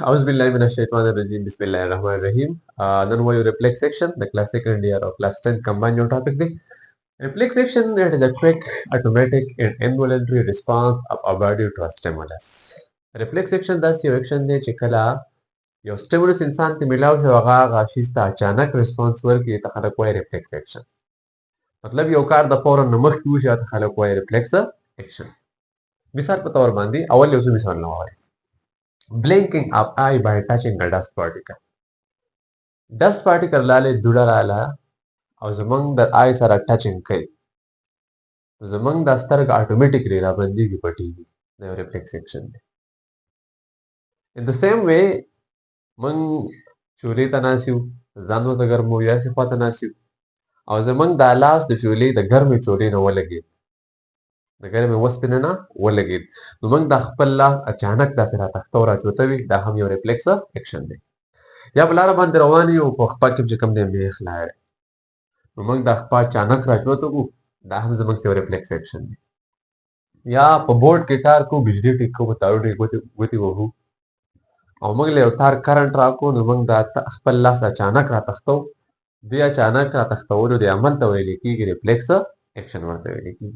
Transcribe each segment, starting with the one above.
أعوذ بالله من الشيطان الرجيم. بسم الله الرحمن الرحيم. Then why reflex section, the class second year of class 10 combine your topic the reflex section. It is a quick, automatic, and involuntary response of our body to a stimulus. Reflex section दस यो एक्शन दे चिकला यो stimulus इंसान के मिलाव से वगा गाशिस्ता अचानक response work ये तखलक वाई reflex action. मतलब यो कार द फौरन नमक क्यों जाता तखलक वाई reflex action. मिसाल पर तौर बांधी अवल योसु मिसाल ना Y. Blinking of eye by touching a dust particle. Dust particle lale dudalala or among the eyes are touching kai. Among the stark automatically rabandi ki pati the reflex section. In the same way, mang chuli tanasiu, zano the garmo yasi patanasiu. I was among the last the chuli, the garmi chuli no walagi. The garmi was pinana, walagi. Among the palla, a chanak da tora chotavi, the ham your reflex action. या बलारा बांध रवानी हो पखपा के कम दे मेख लाए उमंग दखपा चानक राजो तो को दाहम जमंग से रिफ्लेक्स एक्शन या बोर्ड के कार को बिजली टिक को बताओ रे गोती वो उमंग ले उतार करंट राको उमंग दा तखपल्ला सा चानक रा तखतो दिया चानक रा तखतो जो दे अमल तो वेली की रिफ्लेक्स एक्शन वर्ते वेली की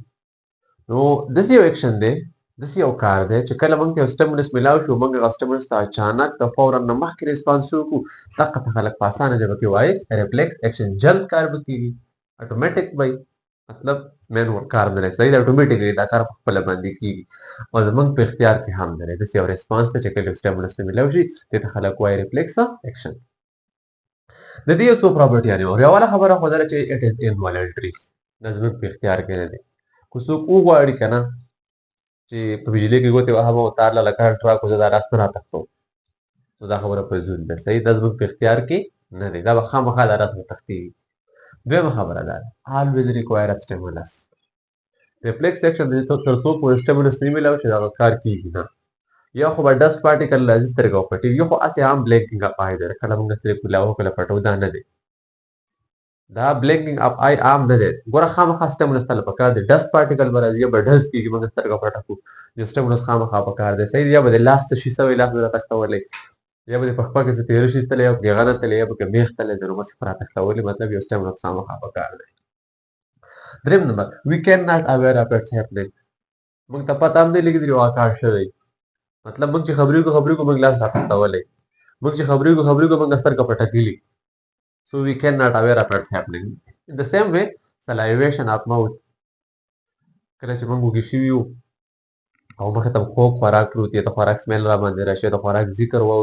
नो दिस यो एक्शन दे दिस यो कार दे चकला मंग के स्टिमुलस मिलाओ शो मंग स्टिमुलस ता अचानक द फौरन नमक के रिस्पांस शो को तक तखलक पासान जब के वाई रिफ्लेक्स एक्शन जल्द कार बकी ऑटोमेटिक भाई मतलब मैन कार दे सही ऑटोमेटिकली दा कार पहले बंदी की और मंग पे इख्तियार के हम दे दिस यो रिस्पांस ता चकला स्टिमुलस मिलाओ शी ते तखलक वाई रिफ्लेक्स एक्शन दे दियो सो प्रॉपर्टी यानी और वाला खबर हो दे इट इज इनवॉलंटरी नजम पे इख्तियार के दे कुसु को वाड़ी कना چې په بجلی کې ګوتې وهمه او تار له لکه ټراک زه دا راست نه تختو نو دا خبره په زون ده صحیح د زموږ په اختیار کې نه دی دا به خامخا دا راست تختی دویمه خبره ده always require a stimulus reflex section د تر څو پورې stimulus نه ملاوي چې دا کار کیږي نه یا خو به dust particle لازم سترګو پټي یو خو اسې عام بلینکینګ اپ آی ده کله موږ سترګو لاو کله پټو دا نه دی دا بلینکینګ اپ آی عام نه دی ګوره خامخا stimulus تل پکار دی dust particle به راځي یا به ډز کیږي موږ سترګو پټو جو stimulus خامخا پکار دی صحیح یا به د لاست شي سوي لاس نه تختولې یا به په خپل کې څه تیر شي ستلې یا په غنه تلې یا په میخ تلې د نو مس پر تختولې مطلب یو stimulus خامخا پکار دی دریم نمبر we cannot aware of what's happening موږ ته پته هم نه لګي دی واقع شوی मतलब मुझे खबरी को मैं ग्लास रखता वाले मुझे खबरी को मैं अस्तर का पटकीली so we cannot aware of what's happening in the same way salivation of mouth करें मंगू की शिवियो او مخه ته خو خوراک پروت ته خوراک سمیل را باندې راشي ته خوراک ذکر وو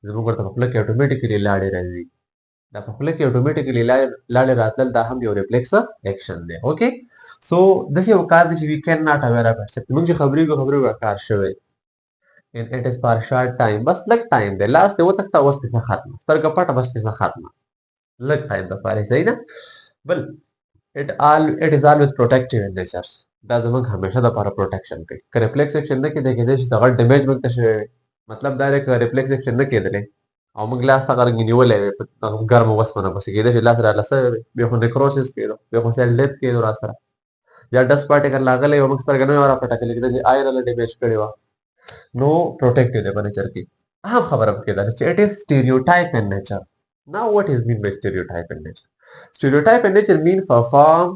زموږ ورته خپل کې اتوماتیکلی لاړې راځي دا خپل کې اتوماتیکلی لاړې راتل دا هم یو ریفلیکس اکشن دی اوکے سو د یو کار دی چې وی کین ناٹ اویر اف اټ موږ خبرې کو کار شوی and it is for short time بس لږ ټایم دی لاس ته وتښتا اوس ته ختم سترګه پټه بس ته ختمه لږ ټایم د پاره صحیح نه بل it is always protective in nature دا زمونږ همیشه د لپاره پروټیکشن کوي که ریفلیکس اکشن نه کېدی کېدای شي هغه ډیمیج موږ ته شوی مطلب دا دی که ریفلیکس اکشن نه کېدلی او موږ لاس هغه نیولی وی په ګرمو وسپنه پسې کېدای شي لاس راله سوی وی بیا خو نیکروسس کېدو بیا خو سیل ډیث کېدو را سره یا ډسټ پارټیکل راغلی و موږ سترګه نه وه راپټکلې کېدای شي آی راله ډیمیج کړې وه نو پروټیکټیو دی په نیچر کې اهم خبره پکې ده چې اټ از stereotype in nature now what is mean by stereotype in nature stereotype in nature mean perform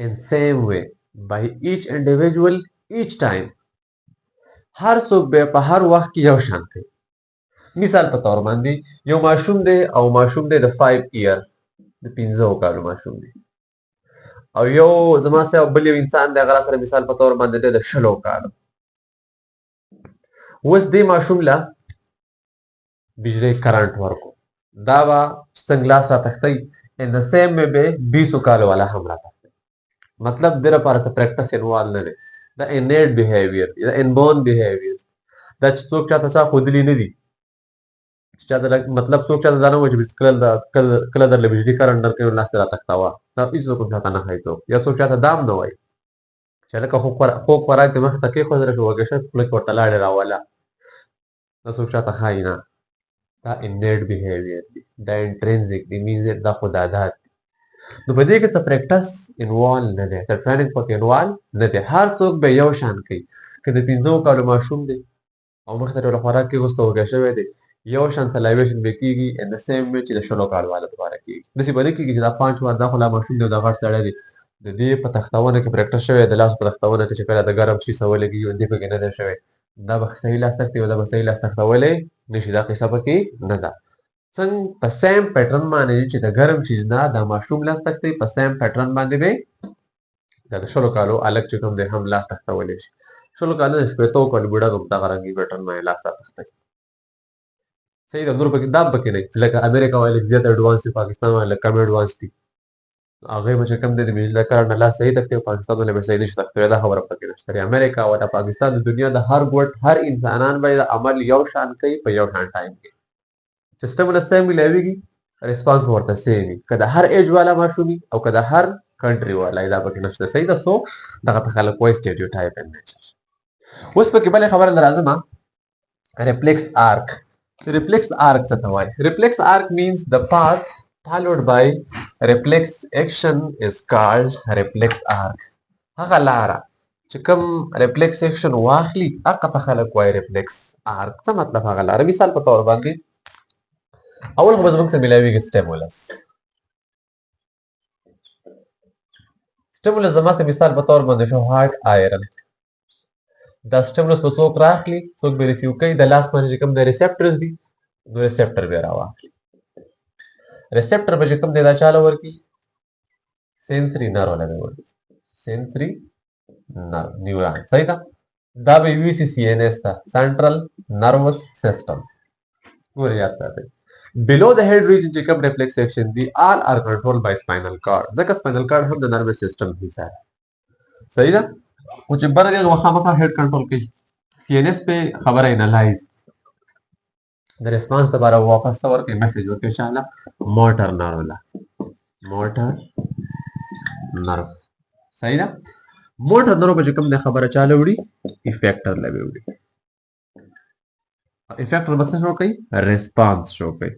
in same way by each individual each time هر څوک به په هر وخت کې یو شان کوي مثال په تور باندې یو ماشوم دی او ماشوم دی د 5 ایئر د 15 کالو ماشوم دی او یو زما سره بل یو انسان دی هغه سره مثال په تور باندې د 16 کالو اوس دې ماشوم لا بجلی کرنٹ ورکو دا با څنګه لاس را تختی ان د سیم میں به 20 کالو والا هم را تختی मतलब there are څه پریکټس انوالو نه دی دا innate behavior دا inborn behavior دا چې څوک چاته څه خودلی نه دي چې چاته مطلب څوک چاته ځانو چې کله در بجلی کرنٹ درکې لاس را تختاوا دا هیڅ څوک چاته نه خایته یا څوک چاته دام نه وای چې لکه خو خوراک د مخ تکي خو درته وګښه خپل ورته لاړ راواله دا څوک چاته خای نه دا innate behavior دی دا intrinsic دی means دا خود عادت نو په دې کې څه پریکټس انوالو نه دی څه ټریننګ پکې انوالو نه دی هر څوک به یو شان کوي که د 15 کالو ماشوم دی او مخ ته ټول خوراک کې غوسته وګه شوی دی یو شان سلایویشن به کیږي ان د سیم وی چې د شلو کال والا لپاره کیږي دسی باندې کیږي چې دا 5 وار دا خلا ماشوم دی د غټ سره دی د دې په تختونه کې پریکټیس شوی د لاس په تختونه کې چې کله د ګرم شي سوالږي یو دی په کې نه ده شوی دا به صحیح لاس تک دی دا به صحیح لاس تک سوالې نشي دا قصه پکې نه ده څنګه په سیم پیټرن باندې چې د ګرم شي نه د ماشوم لاس تک دی په سیم پیټرن باندې به د شلو کالو الګ چې کوم دی هم لاس تک سوالې شي شلو کالو شپې تو کول بډا کوم تا غرانګي پیټرن باندې لاس تک صحیح ده نور پکې دام پکې نه لکه امریکا والا زیات اډوانس دي پاکستان والا کم اډوانس دي هغه به کم دي د بجلی کار نه لا صحیح تکته پاکستان له صحیح نشته تکته دا خبره پکې نشته امریکا او پاکستان د دنیا د هر ګوټ هر انسانان به عمل یو شان کوي په یو شان ټایم کې سیستم له سیم ملاويږي ریسپانس ورته سیم کده هر ایج والا ماشومي او کده هر کنټري والا دا پکې نشته صحیح ده سو دغه په خلک وایي سټیریوټایپ ان نیچر اوس پکې بل خبره درازمه reflex arc reflex arc څه ته وایي reflex arc means the path followed by reflex action is called reflex arc هغه لاره چې کوم reflex action واخلي هغه په خلک وایي reflex arc څه مطلب هغه لاره مثال په تور باندې اول خو زموږ څه ملاويږي stimulus stimulus زما څه مثال په تور باندې شو هارت آیرن دا stimulus په څوک راخلي څوک به ریسیو کوي د لاس باندې کوم د ریسپټرز دي نو ریسپټر به راواخلي ریسپټر به کوم د دا چاله ورکی سنسري نرو لګي ورکی سنسري نیورون صحیح ده دا به وی سی سی ان اس تا سنټرل نروس سیستم ګور یاد ساتئ below the head region چې کوم reflex section دي all are controlled by spinal cord ځکه spinal cord هم د nervous system حصہ ده صحیح ده او چې بره دی نو خامخا هډ کنټرول کوي سی ان اس په خبره انالایز د ریسپانس لپاره واپس ورکړي میسج ورکړي شاله موټر نرو لا موټر نرو صحیح ده موټر نرو په کوم د خبره چاله وړي افیکټر لوي وړي افیکټر بس شو کوي ریسپانس شو کوي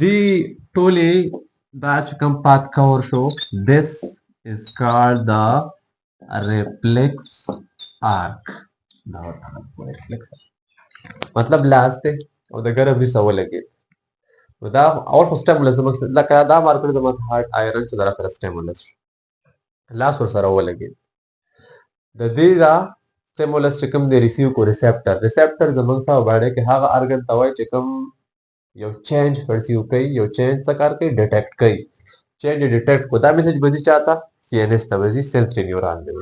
دی ټولې دا چې کوم پات کور شو this is called the reflex arc reflex مطلب لاس ته او د ګرم وی سو لګي دا اور سټیمولس لکه دا مارکر د مت هارت آیرن چې درته سټیمولس لاس ور سره ولګي د دې دا سټیمولس چې کوم دی ریسیو کو ریسپټر زمونږ سره باندې کې هغه ارګن توای چې کوم یو چینج پرسیو کوي یو چینج څه کار کوي ډیټیکټ کوي چینج ډیټیکټ کو دا میسج بدی چاته سی ان اس ته وځي سنسري نیورون دی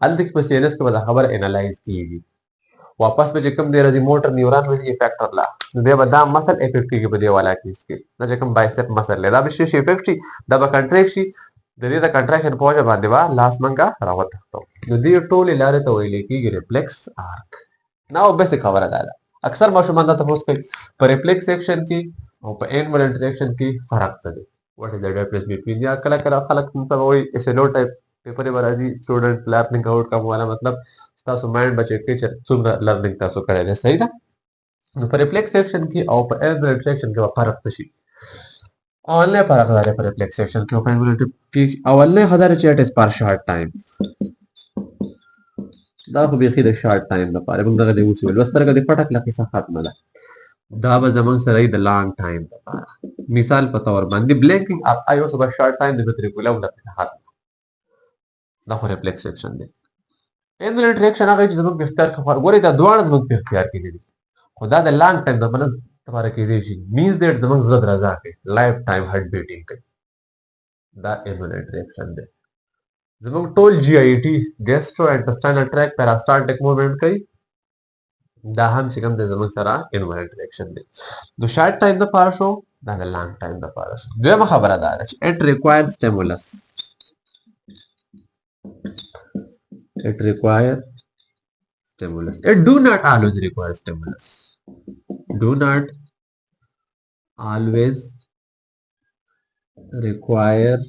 الته په سی ان اس کې به خبر انالایز کیږي واپس به کوم دی راځي موټر نیورون وځي افیکټر لا نو به دا مسل افیکټ کیږي په دی والا کیس کې دا کوم بایسپ مسل له دا به شي افیکټ شي دا به کنټریکټ شي د دې د کنټراکشن په وجه باندې وا لاس منګه راوته نو دې ټولې لارې ته ویل کېږي ریفلیکس آرک نو بیسیک خبره ده اکثر ماشومان ته تاسو کوي په ریفلیکس ایکشن کې او په انولنټ ایکشن کې فرق څه دی what is the difference between یا کله کله خلک مطلب وایي اسلو ټایپ پیپر باندې سټوډنټ لرنینګ آوټ کوم والا مطلب تاسو مایند بچی کې چې څومره لرنینګ تاسو کړی دی صحیح ده نو په ریفلیکس ایکشن کې او په انولنټ ایکشن کې فرق څه شي اولنه فرق لري په ریفلیکس ایکشن کې او په انولنټ کې اولنه خبره چې اټ اس پر شارټ ټایم دا خو بيخي د شارټ ټایم لپاره موږ دغه د وسول وسترګه د پټک لکه څه ختمه ده دا به زمون سره د لانګ ټایم لپاره مثال په تور باندې بلینکینګ اپ ایو سبا شارټ ټایم د وتریکولا ولته ختم دا خو ریفلیکس ایکشن دی انولنټ ریاکشن هغه چې زموږ په اختیار کې ګوري دا دوه زموږ په اختیار کې دي خدا د لانګ ټایم د بلنس لپاره کې دی شي مینز دیټ زموږ زړه درځه کوي لایف ټایم هارت بیټینګ کوي دا انولنټ ریاکشن دی زموږ ټول جی آی ټي ګیسټرو انټسټاینل ټریک پیراسټالټیک موومېنټ کوي دا هم چې کوم د زموږ سره انولنټ ریاکشن دی نو شارټ ټایم د پاره شو دا د لانګ ټایم د پاره شو دویمه خبره ده چې اټ ریکوایر سټیمولس it require stimulus it do not always require stimulus do not always require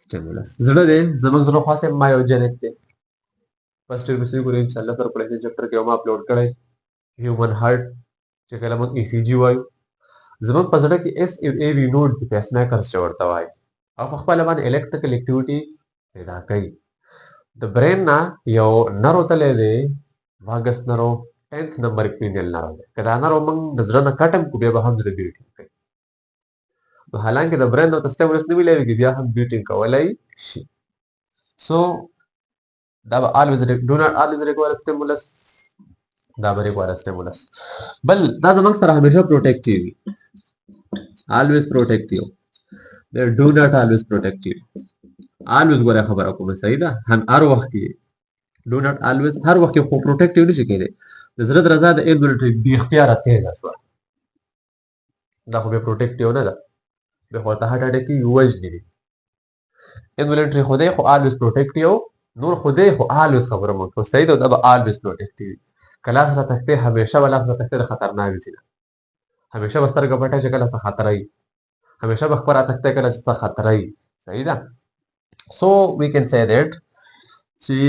stimulus زړه دې زموږ زړه خاصه مایوجنک دی فرست ایپیسوډ ګورئ ان شاء الله تر پړې چپټر کې ما اپلوډ کړی هیومن هارت چې کله موږ ای سی جی وایو زموږ په زړه کې اس ای وی نوډ کې پیس میکرز ورته وایي او په خپل باندې الکتریکل اکټیویټي پیدا کوي د برین نه یو نرو تللی دی واګس نرو 10th نمبر کینل نه راځي کدا نرو موږ نظر نه کټم کو بیا به هم زړه بیوټینګ کوي نو حالانکه د برین او د سټیمولس نه ویلېږي بیا هم بیوټینګ کولای شي سو دا به always do not always require stimulus دا به require stimulus بل دا زموږ سره همیشه پروټیکټیو وي always protective they do not always protective always ګوره خبره کومه صحیح ده هر وخت کې do not always هر وخت خو پروټیکټیو نشي کېدی د زړه درزا د انولټری بی اختیار تیزه شو دا خو به پروټیکټیو نه ده به خو ته هټ اټکی وجنی دي انولټری خو دې خو always protective نور خو دې خو always خبره مو کو صحیح ده دا به always protective کله سره تخته همیشه ولا سره تخته خطرناک دي همیشه بسترګه پټه چې کله څه خطر ای همیشه بخبره تخته کله چې څه خطر ای صحیح ده so we can say that see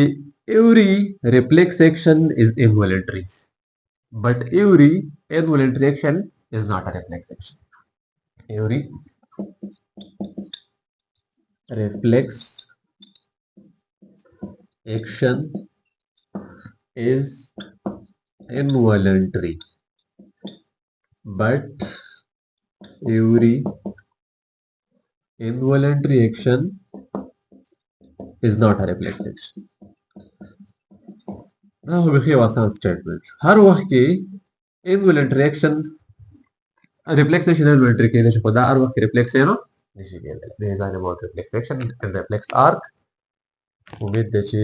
every reflex action is involuntary but every involuntary action is not a reflex action every reflex action is involuntary but every involuntary action is not a reflex action دا هو بخیر آسان statement هر وخت کې involuntary action reflex action involuntary کېدای شي خو دا هر وخت reflex نه نشي کېدای this is about reflex action and reflex arc امید ده چې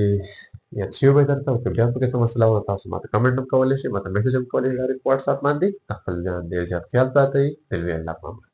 یاد شوی به درته او که بیا هم پکې څه مسله وه تاسو ماته کمنټ هم کولی شئ ماته میسج هم کولی شئ ډایرکټ په واټساپ باندې خپل ځان ډېر زیات خیال ساتئ فی الله